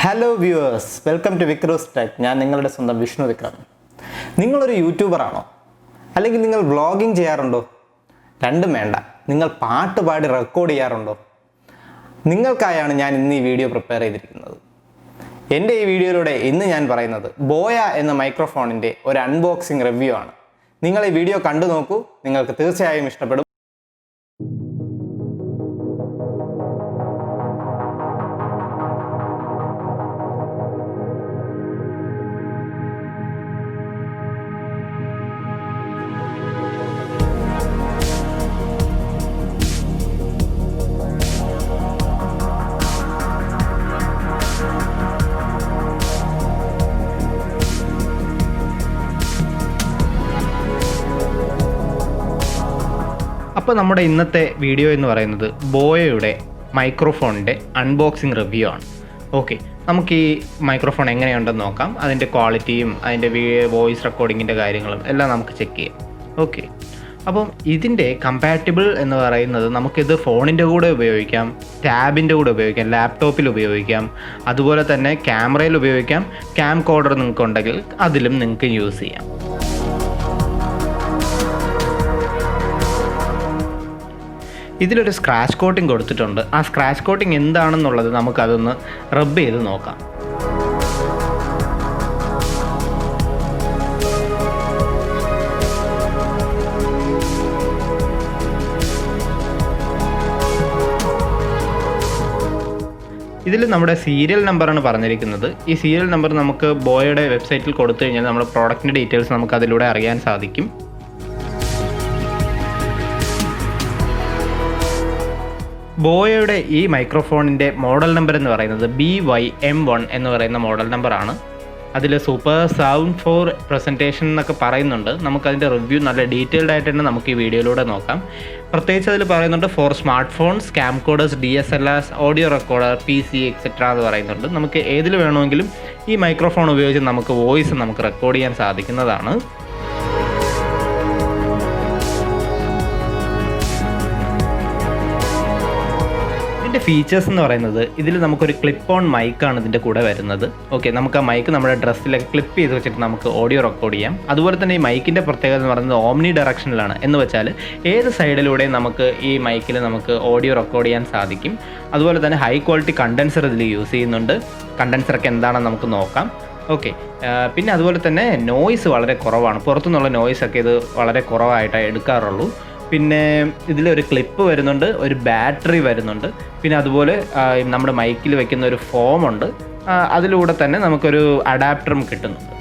Hello viewers, welcome to Vikruz Tech. ഞാൻ നിങ്ങളുടെ സ്വന്തം Vishnu Vikraman. നിങ്ങളൊരു യൂട്യൂബർ ആണോ? അല്ലെങ്കിൽ നിങ്ങൾ വ്ളോഗിംഗ് ചെയ്യാറുണ്ടോ? രണ്ടും വേണ്ട. നിങ്ങൾ പാട്ട് പാടി റെക്കോർഡ് ചെയ്യാറുണ്ടോ? നിങ്ങൾക്കായാണ് ഞാൻ ഇന്ന് ഈ വീഡിയോ പ്രിപ്പയർ ചെയ്തിരിക്കുന്നത്. എൻ്റെ ഈ വീഡിയോയിലൂടെ ഇന്ന് ഞാൻ പറയുന്നത് ബോയ എന്ന മൈക്രോഫോണിൻ്റെ ഒരു അൺബോക്സിംഗ് റിവ്യൂ ആണ്. നിങ്ങൾ ഈ വീഡിയോ കണ്ടു നോക്കൂ, നിങ്ങൾക്ക് തീർച്ചയായും ഇഷ്ടപ്പെടും. അപ്പോൾ നമ്മുടെ ഇന്നത്തെ വീഡിയോ എന്ന് പറയുന്നത് ബോയയുടെ മൈക്രോഫോണിൻ്റെ അൺബോക്സിങ് റിവ്യൂ ആണ്. ഓക്കെ, നമുക്ക് ഈ മൈക്രോഫോൺ എങ്ങനെയുണ്ടെന്ന് നോക്കാം. അതിൻ്റെ ക്വാളിറ്റിയും അതിൻ്റെ വോയിസ് റെക്കോർഡിങ്ങിൻ്റെ കാര്യങ്ങളും എല്ലാം നമുക്ക് ചെക്ക് ചെയ്യാം. ഓക്കെ, അപ്പം ഇതിൻ്റെ കമ്പാറ്റബിൾ എന്ന് പറയുന്നത് നമുക്കിത് ഫോണിൻ്റെ കൂടെ ഉപയോഗിക്കാം, ടാബിൻ്റെ കൂടെ ഉപയോഗിക്കാം, ലാപ്ടോപ്പിൽ ഉപയോഗിക്കാം, അതുപോലെ തന്നെ ക്യാമറയിൽ ഉപയോഗിക്കാം. ക്യാം കോഡർ നിങ്ങൾക്ക് ഉണ്ടെങ്കിൽ അതിലും നിങ്ങൾക്ക് യൂസ് ചെയ്യാം. ഇതിലൊരു സ്ക്രാച്ച് കോട്ടിംഗ് കൊടുത്തിട്ടുണ്ട്. ആ സ്ക്രാച്ച് കോട്ടിംഗ് എന്താണെന്നുള്ളത് നമുക്കതൊന്ന് റബ്ബ് ചെയ്ത് നോക്കാം. ഇതിൽ നമ്മുടെ സീരിയൽ നമ്പറാണ് പറഞ്ഞിരിക്കുന്നത്. ഈ സീരിയൽ നമ്പർ നമുക്ക് ബോയയുടെ വെബ്സൈറ്റിൽ കൊടുത്തു കഴിഞ്ഞാൽ നമ്മുടെ പ്രോഡക്റ്റിൻ്റെ ഡീറ്റെയിൽസ് നമുക്ക് അതിലൂടെ അറിയാൻ സാധിക്കും. ബോയയുടെ ഈ മൈക്രോഫോണിൻ്റെ മോഡൽ നമ്പർ എന്ന് പറയുന്നത് BYM1 എന്ന് പറയുന്ന മോഡൽ നമ്പറാണ്. അതിൽ സൂപ്പർ സൗണ്ട് ഫോർ പ്രസൻറ്റേഷൻ എന്നൊക്കെ പറയുന്നുണ്ട്. നമുക്കതിൻ്റെ റിവ്യൂ നല്ല ഡീറ്റെയിൽഡ് ആയിട്ട് തന്നെ നമുക്ക് ഈ വീഡിയോയിലൂടെ നോക്കാം. പ്രത്യേകിച്ച് അതിൽ പറയുന്നുണ്ട് four smart phones, cam coders, DSLRs, audio recorder, PC etcetera എന്ന് പറയുന്നുണ്ട്. നമുക്ക് ഏതിൽ വേണമെങ്കിലും ഈ മൈക്രോഫോൺ ഉപയോഗിച്ച് നമുക്ക് വോയിസ് നമുക്ക് റെക്കോർഡ് ചെയ്യാൻ സാധിക്കുന്നതാണ്. ഇതിൻ്റെ ഫീച്ചേഴ്സ് എന്ന് പറയുന്നത് ഇതിൽ നമുക്കൊരു ക്ലിപ്പ് ഓൺ മൈക്കാണ് ഇതിൻ്റെ കൂടെ വരുന്നത്. ഓക്കെ, നമുക്ക് ആ മൈക്ക് നമ്മുടെ ഡ്രസ്സിലൊക്കെ ക്ലിപ്പ് ചെയ്ത് വെച്ചിട്ട് നമുക്ക് ഓഡിയോ റെക്കോർഡ് ചെയ്യാം. അതുപോലെ തന്നെ ഈ മൈക്കിൻ്റെ പ്രത്യേകത എന്ന് പറയുന്നത് ഓംനി ഡയറക്ഷനിലാണ്. എന്ന് വെച്ചാൽ ഏത് സൈഡിലൂടെയും നമുക്ക് ഈ മൈക്കിൽ നമുക്ക് ഓഡിയോ റെക്കോർഡ് ചെയ്യാൻ സാധിക്കും. അതുപോലെ തന്നെ ഹൈ ക്വാളിറ്റി കണ്ടൻസർ ഇതിൽ യൂസ് ചെയ്യുന്നുണ്ട്. കണ്ടൻസറൊക്കെ എന്താണെന്ന് നമുക്ക് നോക്കാം. ഓക്കെ, പിന്നെ അതുപോലെ തന്നെ നോയ്സ് വളരെ കുറവാണ്. പുറത്തുനിന്നുള്ള നോയ്സൊക്കെ ഇത് വളരെ കുറവായിട്ടേ എടുക്കാറുള്ളൂ. പിന്നെ ഇതിലൊരു ക്ലിപ്പ് വരുന്നുണ്ട്, ഒരു ബാറ്ററി വരുന്നുണ്ട്, പിന്നെ അതുപോലെ നമ്മുടെ മൈക്കിൽ വെക്കുന്ന ഒരു ഫോമുണ്ട്. അതിലൂടെ തന്നെ നമുക്കൊരു അഡാപ്റ്ററും കിട്ടുന്നുണ്ട്.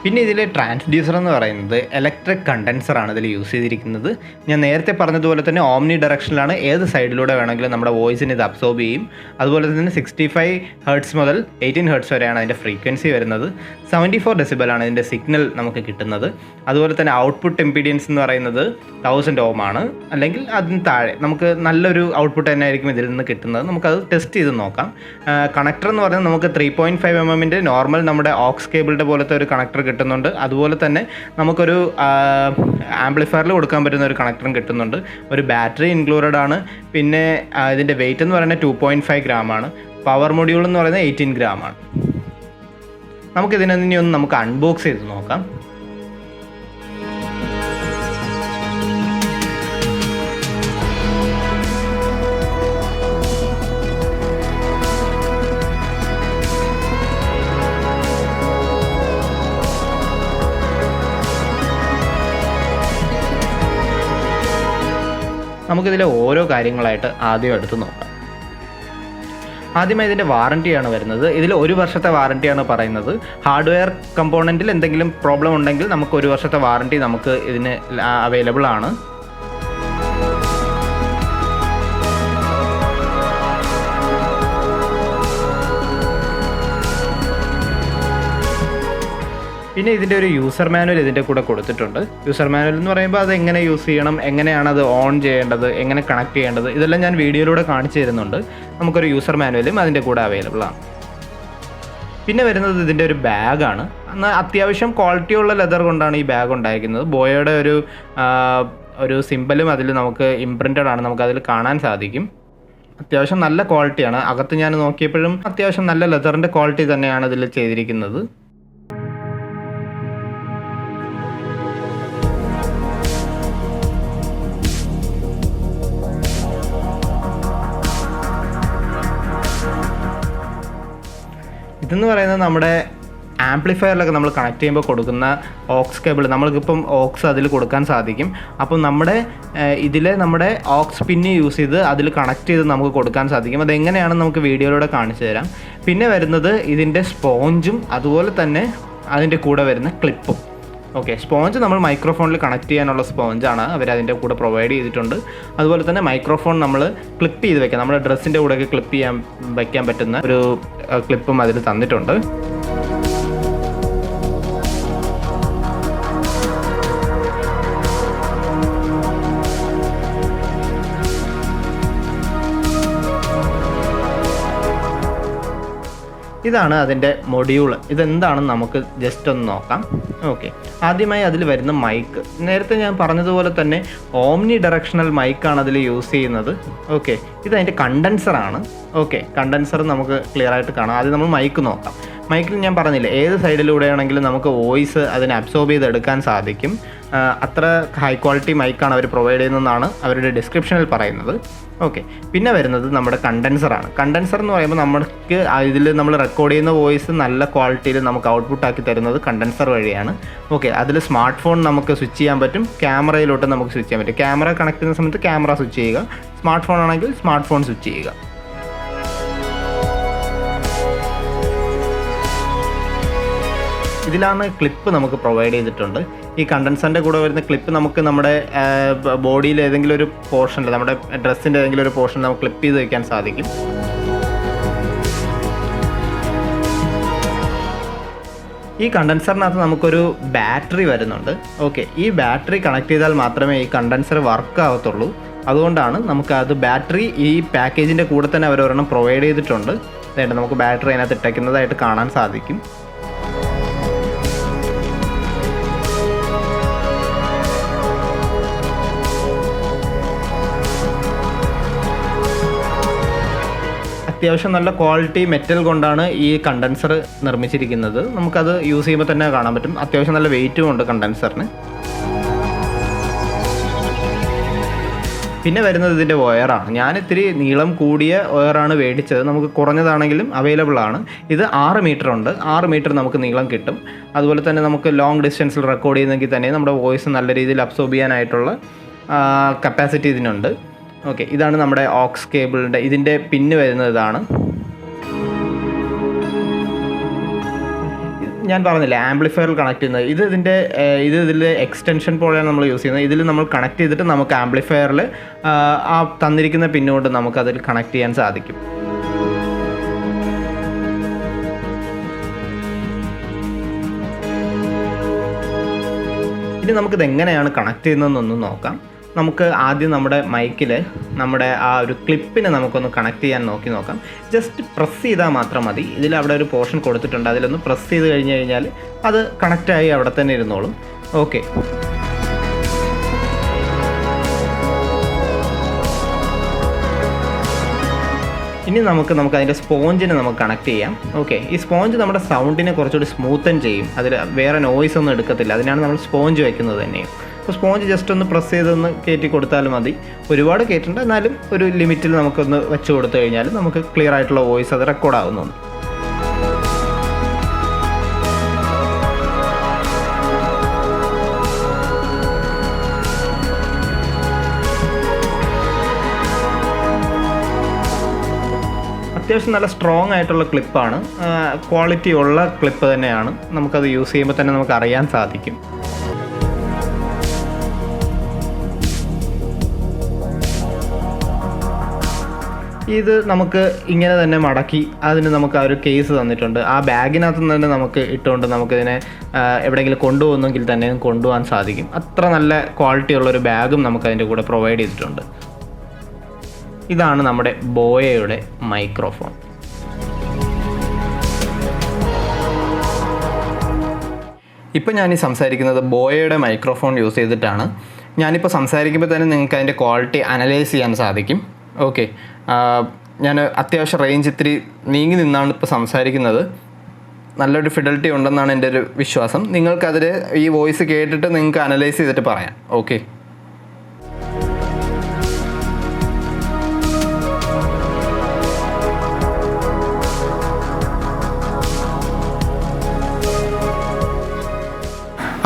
പിന്നെ ഇതിലെ ട്രാൻസ്ഡ്യൂസർ എന്ന് പറയുന്നത് ഇലക്ട്രിക് കണ്ടൻസറാണ് ഇതിൽ യൂസ് ചെയ്തിരിക്കുന്നത്. ഞാൻ നേരത്തെ പറഞ്ഞതുപോലെ തന്നെ ഓംനി ഡയറക്ഷനിലാണ്. ഏത് സൈഡിലൂടെ വേണമെങ്കിലും നമ്മുടെ വോയിസിന് ഇത് അബ്സോർബ് ചെയ്യും. അതുപോലെ തന്നെ 65 ഹെർട്സ് മുതൽ 18 ഹെർട്സ് വരെയാണ് അതിൻ്റെ ഫ്രീക്വൻസി വരുന്നത്. 74 ഡെസിബലാണ് ഇതിൻ്റെ സിഗ്നൽ നമുക്ക് കിട്ടുന്നത്. അതുപോലെ തന്നെ ഔട്ട്പുട്ട് ഇംപീഡിയൻസ് എന്ന് പറയുന്നത് 1000 ഓം ആണ്. അല്ലെങ്കിൽ അതിന് താഴെ നമുക്ക് നല്ലൊരു ഔട്ട്പുട്ട് തന്നെ ആയിരിക്കും ഇതിൽ നിന്ന് കിട്ടുന്നത്. നമുക്കത് ടെസ്റ്റ് ചെയ്ത് നോക്കാം. കണക്ടർ എന്ന് പറയുന്നത് നമുക്ക് 3.5 mm നോർമൽ നമ്മുടെ ഓക്സ് കേബിളിൻ്റെ പോലത്തെ ഒരു കണക്ടർ കിട്ടുന്നുണ്ട്. അതുപോലെ തന്നെ നമുക്കൊരു ആംപ്ലിഫയറിൽ കൊടുക്കാൻ പറ്റുന്ന ഒരു കണക്ടറും കിട്ടുന്നുണ്ട്. ഒരു ബാറ്ററി ഇൻക്ലൂഡഡ് ആണ്. പിന്നെ ഇതിൻ്റെ വെയിറ്റ് എന്ന് പറയുന്നത് 2.5 ഗ്രാമാണ്. പവർ മൊഡ്യൂൾ എന്ന് പറയുന്നത് 18 ഗ്രാമാണ്. നമുക്കിതിനെ ഒന്ന് നമുക്ക് അൺബോക്സ് ചെയ്ത് നോക്കാം. നമുക്കിതിലെ ഓരോ കാര്യങ്ങളായിട്ട് ആദ്യം എടുത്ത് നോക്കാം. ആദ്യമായി ഇതിൻ്റെ വാറൻറ്റിയാണ് വരുന്നത്. ഇതിൽ 1 വർഷത്തെ വാറൻറ്റിയാണ് പറയുന്നത്. ഹാർഡ്വെയർ കമ്പോണൻറ്റിൽ എന്തെങ്കിലും പ്രോബ്ലം ഉണ്ടെങ്കിൽ നമുക്ക് 1 വർഷത്തെ വാറൻറ്റി നമുക്ക് ഇതിന് അവൈലബിൾ ആണ്. പിന്നെ ഇതിൻ്റെ ഒരു യൂസർ മാനുവൽ ഇതിൻ്റെ കൂടെ കൊടുത്തിട്ടുണ്ട്. യൂസർ മാനുവൽ എന്ന് പറയുമ്പോൾ അത് എങ്ങനെ യൂസ് ചെയ്യണം, എങ്ങനെയാണ് അത് ഓൺ ചെയ്യേണ്ടത്, എങ്ങനെ കണക്ട് ചെയ്യേണ്ടത്, ഇതെല്ലാം ഞാൻ വീഡിയോയിലൂടെ കാണിച്ചു തരുന്നുണ്ട്. നമുക്കൊരു യൂസർ മാനുവലും അതിൻ്റെ കൂടെ അവൈലബിൾ ആണ്. പിന്നെ വരുന്നത് ഇതിൻ്റെ ഒരു ബാഗാണ്. എന്നാൽ അത്യാവശ്യം ക്വാളിറ്റിയുള്ള ലെതർ കൊണ്ടാണ് ഈ ബാഗ് ഉണ്ടായിരിക്കുന്നത്. ബോയയുടെ ഒരു സിമ്പലും അതിൽ നമുക്ക് ഇംപ്രിൻറ്റഡ് ആണ്, നമുക്കതിൽ കാണാൻ സാധിക്കും. അത്യാവശ്യം നല്ല ക്വാളിറ്റിയാണ്. അകത്ത് ഞാൻ നോക്കിയപ്പോഴും അത്യാവശ്യം നല്ല ലെതറിൻ്റെ ക്വാളിറ്റി തന്നെയാണ് ഇതിൽ ചെയ്തിരിക്കുന്നത്. ഇതെന്ന് പറയുന്നത് നമ്മുടെ ആംപ്ലിഫയറിലൊക്കെ നമ്മൾ കണക്ട് ചെയ്യുമ്പോൾ കൊടുക്കുന്ന ഓക്സ് കേബിൾ, നമ്മൾക്കിപ്പം ഓക്സ് അതിൽ കൊടുക്കാൻ സാധിക്കും. അപ്പം നമ്മുടെ ഓക്സ് പിന്ന് യൂസ് ചെയ്ത് അതിൽ കണക്ട് ചെയ്ത് നമുക്ക് കൊടുക്കാൻ സാധിക്കും. അതെങ്ങനെയാണെന്ന് നമുക്ക് വീഡിയോയിലൂടെ കാണിച്ചു തരാം. പിന്നെ വരുന്നത് ഇതിൻ്റെ സ്പോഞ്ചും അതുപോലെ തന്നെ അതിൻ്റെ കൂടെ വരുന്ന ക്ലിപ്പും. ഓക്കെ, സ്പോഞ്ച് നമ്മൾ മൈക്രോഫോണിൽ കണക്ട് ചെയ്യാനുള്ള സ്പോഞ്ചാണ് അവരതിൻ്റെ കൂടെ പ്രൊവൈഡ് ചെയ്തിട്ടുണ്ട്. അതുപോലെ തന്നെ മൈക്രോഫോൺ നമ്മൾ ക്ലിപ്പ് ചെയ്ത് വെക്കാം, നമ്മുടെ ഡ്രസ്സിൻ്റെ കൂടെയൊക്കെ വയ്ക്കാൻ പറ്റുന്ന ഒരു ക്ലിപ്പും അതിൽ തന്നിട്ടുണ്ട്. ഇതാണ് അതിൻ്റെ മൊഡ്യൂൾ. ഇതെന്താണെന്ന് നമുക്ക് ജസ്റ്റ് ഒന്ന് നോക്കാം. ഓക്കെ, ആദ്യമായി അതിൽ വരുന്ന മൈക്ക്, നേരത്തെ ഞാൻ പറഞ്ഞതുപോലെ തന്നെ ഓംനി ഡയറക്ഷണൽ മൈക്കാണ് അതിൽ യൂസ് ചെയ്യുന്നത്. ഓക്കെ, ഇതതിൻ്റെ കണ്ടൻസറാണ്. ഓക്കെ, കണ്ടൻസർ നമുക്ക് ക്ലിയർ ആയിട്ട് കാണാം. ആദ്യം നമ്മൾ മൈക്ക് നോക്കാം. മൈക്കിൽ ഞാൻ പറഞ്ഞില്ല, ഏത് സൈഡിലൂടെയാണെങ്കിലും നമുക്ക് വോയിസ് അതിനെ അബ്സോർബ് ചെയ്തെടുക്കാൻ സാധിക്കും. അത്ര ഹൈ ക്വാളിറ്റി മൈക്കാണ് അവർ പ്രൊവൈഡ് ചെയ്യുന്നതെന്നാണ് അവരുടെ ഡിസ്ക്രിപ്ഷനിൽ പറയുന്നത്. ഓക്കെ, പിന്നെ വരുന്നത് നമ്മുടെ കണ്ടൻസറാണ്. കണ്ടൻസർ എന്ന് പറയുമ്പോൾ നമുക്ക് ഇതിൽ നമ്മൾ റെക്കോർഡ് ചെയ്യുന്ന വോയിസ് നല്ല ക്വാളിറ്റിയിൽ നമുക്ക് ഔട്ട്പുട്ടാക്കി തരുന്നത് കണ്ടൻസർ വഴിയാണ്. ഓക്കെ, അതിൽ സ്മാർട്ട് ഫോൺ നമുക്ക് സ്വിച്ച് ചെയ്യാൻ പറ്റും, ക്യാമറയിലോട്ട് നമുക്ക് സ്വിച്ച് ചെയ്യാൻ പറ്റും. ക്യാമറ കണക്ട് ചെയ്യുന്ന സമയത്ത് ക്യാമറ സ്വിച്ച് ചെയ്യുക, സ്മാർട്ട് ഫോൺ ആണെങ്കിൽ സ്മാർട്ട് ഫോൺ സ്വിച്ച് ചെയ്യുക. ഇതിലാണ് ക്ലിപ്പ് നമുക്ക് പ്രൊവൈഡ് ചെയ്തിട്ടുണ്ട്. ഈ കണ്ടൻസറിൻ്റെ കൂടെ വരുന്ന ക്ലിപ്പ് നമുക്ക് നമ്മുടെ ബോഡിയിൽ ഏതെങ്കിലും ഒരു പോർഷനിൽ, നമ്മുടെ ഡ്രസ്സിൻ്റെ ഏതെങ്കിലും ഒരു പോർഷനിൽ നമുക്ക് ക്ലിപ്പ് ചെയ്ത് വയ്ക്കാൻ സാധിക്കും. ഈ കണ്ടൻസറിനകത്ത് നമുക്കൊരു ബാറ്ററി വരുന്നുണ്ട്. ഓക്കെ, ഈ ബാറ്ററി കണക്ട് ചെയ്താൽ മാത്രമേ ഈ കണ്ടൻസർ വർക്ക് ആവത്തുള്ളൂ. അതുകൊണ്ടാണ് നമുക്കത് ബാറ്ററി ഈ പാക്കേജിൻ്റെ കൂടെ തന്നെ അവരൊരെണ്ണം പ്രൊവൈഡ് ചെയ്തിട്ടുണ്ട്. അതായത് നമുക്ക് ബാറ്ററി അതിനകത്ത് ഇട്ടേക്കുന്നതായിട്ട് കാണാൻ സാധിക്കും. അത്യാവശ്യം നല്ല ക്വാളിറ്റി മെറ്റൽ കൊണ്ടാണ് ഈ കണ്ടൻസർ നിർമ്മിച്ചിരിക്കുന്നത്. നമുക്കത് യൂസ് ചെയ്യുമ്പോൾ തന്നെ കാണാൻ പറ്റും. അത്യാവശ്യം നല്ല വെയിറ്റും ഉണ്ട് കണ്ടൻസറിന്. പിന്നെ വരുന്നത് ഇതിൻ്റെ വയറാണ്. ഞാൻ ഇത്തിരി നീളം കൂടിയ വയറാണ് മേടിച്ചത്. നമുക്ക് കുറഞ്ഞതാണെങ്കിലും അവൈലബിൾ ആണ്. ഇത് 6 മീറ്റർ ഉണ്ട്. 6 മീറ്റർ നമുക്ക് നീളം കിട്ടും. അതുപോലെ തന്നെ നമുക്ക് ലോങ് ഡിസ്റ്റൻസിൽ റെക്കോർഡ് ചെയ്യുന്നെങ്കിൽ തന്നെ നമ്മുടെ വോയിസ് നല്ല രീതിയിൽ അബ്സോർബ് ചെയ്യാനായിട്ടുള്ള കപ്പാസിറ്റി ഇതിനുണ്ട്. ഓക്കെ, ഇതാണ് നമ്മുടെ ഓക്സ് കേബിളിൻ്റെ ഇതിൻ്റെ പിന്ന് വരുന്നത്. ഇതാണ് ഞാൻ പറഞ്ഞില്ല ആംപ്ലിഫയറിൽ കണക്ട് ചെയ്യുന്നത്. ഇതിൽ എക്സ്റ്റൻഷൻ പോലെയാണ് നമ്മൾ യൂസ് ചെയ്യുന്നത്. ഇതിൽ നമ്മൾ കണക്ട് ചെയ്തിട്ട് നമുക്ക് ആംപ്ലിഫയറിൽ ആ തന്നിരിക്കുന്ന പിന്നുകൊണ്ട് നമുക്കതിൽ കണക്ട് ചെയ്യാൻ സാധിക്കും. ഇനി നമുക്കിത് എങ്ങനെയാണ് കണക്ട് ചെയ്യുന്നതെന്നൊന്ന് നോക്കാം. നമുക്ക് ആദ്യം നമ്മുടെ മൈക്കിൽ നമ്മുടെ ആ ഒരു ക്ലിപ്പിനെ നമുക്കൊന്ന് കണക്ട് ചെയ്യാൻ നോക്കാം. ജസ്റ്റ് പ്രസ് ചെയ്താൽ മാത്രം മതി. അവിടെ ഒരു പോർഷൻ കൊടുത്തിട്ടുണ്ട്, അതിലൊന്ന് പ്രസ് ചെയ്ത് കഴിഞ്ഞാൽ അത് കണക്റ്റായി അവിടെ തന്നെ ഇരുന്നോളും. ഓക്കെ, ഇനി നമുക്ക് അതിൻ്റെ സ്പോഞ്ചിനെ നമുക്ക് കണക്ട് ചെയ്യാം. ഓക്കെ, ഈ സ്പോഞ്ച് നമ്മുടെ സൗണ്ടിനെ കുറച്ചുകൂടി സ്മൂത്തൻ ചെയ്യും. അതിൽ വേറെ നോയ്സ് ഒന്നും എടുക്കത്തില്ല. അതിനാണ് നമ്മൾ സ്പോഞ്ച് വയ്ക്കുന്നത് തന്നെയും. അപ്പോൾ സ്പോഞ്ച് ജസ്റ്റ് ഒന്ന് പ്രസ് ചെയ്തൊന്ന് കയറ്റി കൊടുത്താൽ മതി. ഒരുപാട് കയറ്റേണ്ട, എന്നാലും ഒരു ലിമിറ്റിൽ നമുക്കൊന്ന് വെച്ച് കൊടുത്തു കഴിഞ്ഞാൽ നമുക്ക് ക്ലിയർ ആയിട്ടുള്ള വോയിസ് അത് റെക്കോർഡ് ആവുന്നുണ്ട്. അത്യാവശ്യം നല്ല സ്ട്രോങ് ആയിട്ടുള്ള ക്ലിപ്പാണ്, ക്വാളിറ്റി ഉള്ള ക്ലിപ്പ് തന്നെയാണ്. നമുക്കത് യൂസ് ചെയ്യുമ്പോൾ തന്നെ നമുക്ക് അറിയാൻ സാധിക്കും. ഇത് നമുക്ക് ഇങ്ങനെ തന്നെ മടക്കി അതിന് നമുക്ക് ആ ഒരു കേസ് തന്നിട്ടുണ്ട്. ആ ബാഗിനകത്ത് തന്നെ നമുക്ക് ഇട്ടുകൊണ്ട് നമുക്കിതിനെ എവിടെയെങ്കിലും കൊണ്ടുപോകുന്നെങ്കിൽ തന്നെ കൊണ്ടുപോകാൻ സാധിക്കും. അത്ര നല്ല ക്വാളിറ്റി ഉള്ളൊരു ബാഗും നമുക്ക് അതിൻ്റെ കൂടെ പ്രൊവൈഡ് ചെയ്തിട്ടുണ്ട്. ഇതാണ് നമ്മുടെ ബോയയുടെ മൈക്രോഫോൺ. ഇപ്പോൾ ഞാൻ ഈ സംസാരിക്കുന്നത് ബോയയുടെ മൈക്രോഫോൺ യൂസ് ചെയ്തിട്ടാണ്. ഞാനിപ്പോൾ സംസാരിക്കുമ്പോൾ തന്നെ നിങ്ങൾക്ക് അതിൻ്റെ ക്വാളിറ്റി അനലൈസ് ചെയ്യാൻ സാധിക്കും. ഓക്കെ, ഞാൻ അത്യാവശ്യം റേഞ്ച് ഇത്തിരി നീങ്ങി നിന്നാണ് ഇപ്പോൾ സംസാരിക്കുന്നത്. നല്ലൊരു ഫിഡലിറ്റി ഉണ്ടെന്നാണ് എൻ്റെ ഒരു വിശ്വാസം. നിങ്ങൾക്കതിൽ ഈ വോയിസ് കേട്ടിട്ട് നിങ്ങൾക്ക് അനലൈസ് ചെയ്തിട്ട് പറയാം. ഓക്കെ,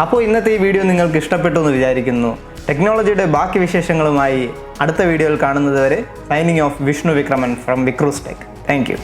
അപ്പോൾ ഇന്നത്തെ ഈ വീഡിയോ നിങ്ങൾക്ക് ഇഷ്ടപ്പെട്ടു എന്ന് വിചാരിക്കുന്നു. ടെക്നോളജിയുടെ ബാക്കി വിശേഷങ്ങളുമായി അടുത്ത വീഡിയോയിൽ കാണുന്നത് വരെ signing off Vishnu Vikraman from Vikroos tech. Thank U.